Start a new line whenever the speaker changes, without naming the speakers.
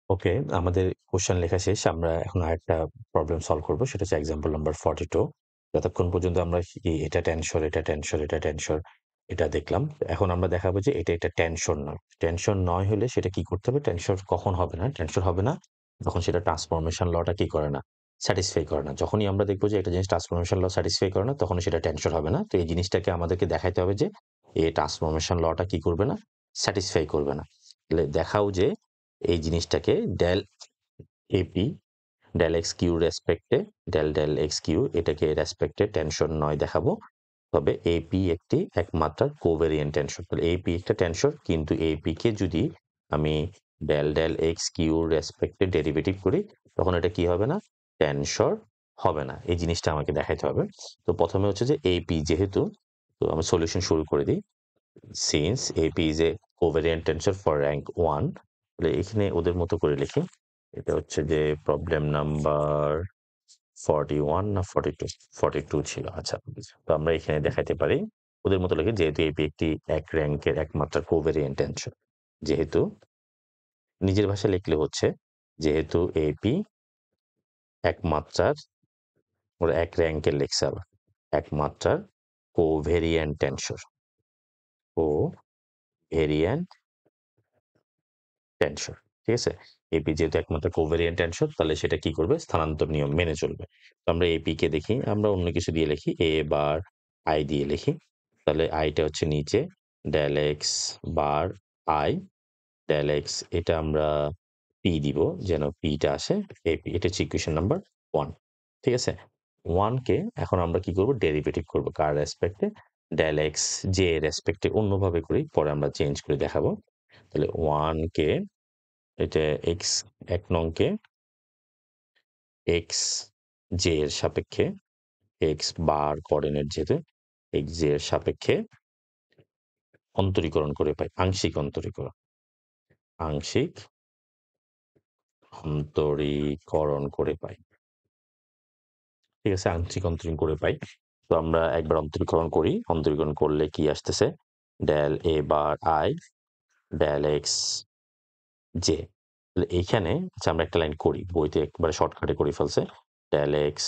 ওকে, আমাদের কোয়েশ্চেন লেখা শেষ। আমরা এখন আরেকটা প্রবলেম সলভ করব। সেটা হচ্ছে এক্সাম্পল নাম্বার 42। যতক্ষণ পর্যন্ত আমরা এটা টেনসর, এটা টেনসর, এটা টেনসর, এটা দেখলাম। এখন আমরা দেখাবো যে এটা টেনসর নয়। টেনসর নয় হলে সেটা কি করতে হবে? টেনসর কখন হবে না? টেনসর হবে না যখন সেটা ট্রান্সফরমেশন লটা কি করে না? স্যাটিসফাই করে না। যখনই আমরা দেখব যে একটা জিনিস ট্রান্সফরমেশন ল স্যাটিসফাই করে না, তখনই সেটা টেনসর হবে না। তো এই জিনিসটাকে আমাদেরকে দেখাইতে হবে যে এই ট্রান্সফরমেশন লটা কি করবে না? স্যাটিসফাই করবে না। তাহলে দেখাও যে এই জিনিসটাকে del AP del X Q রেসপেক্টে ডেল এক্স কিউ এটাকে রেসপেক্টে টেনশন নয় দেখাবো। তবে এপি একটি একমাত্রার কোভেরিয়েন্ট টেনসর। তাহলে এপি একটা টেনসর, কিন্তু এপি কে যদি আমি ডেল এক্স কিউ রেসপেক্টে ডেরিভেটিভ করি, তখন এটা কি হবে না? টেনসর হবে না। এই জিনিসটা আমাকে দেখাইতে হবে। তো প্রথমে হচ্ছে যে এপি যেহেতু, তো আমি সলিউশন শুরু করে দিই। Since AP is a covariant tensor for rank 1, তাহলে এখানে ওদের মতো করে লিখি। এটা হচ্ছে যে প্রবলেম নাম্বার 41 না 42? 42 ছিল। আচ্ছা। তো আমরা এখানে দেখাইতে পারি ওদের মতো লিখি, যেহেতু এপি একটি এক র্যাঙ্কের একমাত্র কোভেরিয়েন্ট টেনসর। যেহেতু নিজের ভাষায় লিখলে হচ্ছে, যেহেতু এপি একমাত্রার, ওরা এক র্যাঙ্কের লিখছে আবার, একমাত্রার কোভেরিয়েন্ট টেনসর, কোভেরিয়েন্ট টেনসর। ঠিক আছে? এপি যেহেতু একমাত্র কোভেরিয়েন্ট টেনসর, তাহলে সেটা কি করবে? স্থানান্তর নিয়ম মেনে চলবে। তো আমরা এপি কে দেখি, আমরা অন্য কিছু দিয়ে লিখি, এ বার আই দিয়ে লিখি। তাহলে আইটা হচ্ছে নিচে del x bar i, del x এটা আমরা পি দিব যেন পিটা আসে। এপি এটা হচ্ছে ইকুয়েশন নাম্বার 1। ঠিক আছে? 1 কে এখন আমরা কি করব? ডেরিভেটিভ করব। কার রেসপেক্টে? ডেল এক্স জে রেসপেক্টে অন্যভাবে করি, পরে আমরা চেঞ্জ করে দেখাবো। তাহলে 1 কে এটা এক্স, ১ নং কে এক্স জে এর সাপেক্ষে, এক্স বার কোঅর্ডিনেট যেহেতু, এক্স জে এর সাপেক্ষে অন্তরীকরণ করে পাই, আংশিক অন্তরীকরণ, আংশিক অন্তরীকরণ করে পাই। ঠিক আছে? আংশিক অন্তরীকরণ করে পাই। তো আমরা একবার অন্তরীকরণ করি। অন্তরীকরণ করলে কি আসতেছে? Del A bar i del x j. তাহলে এইখানে আচ্ছা আমরা একটা লাইন করি, বইতে একবারে শর্টকাটে করে ফেলছে। Del x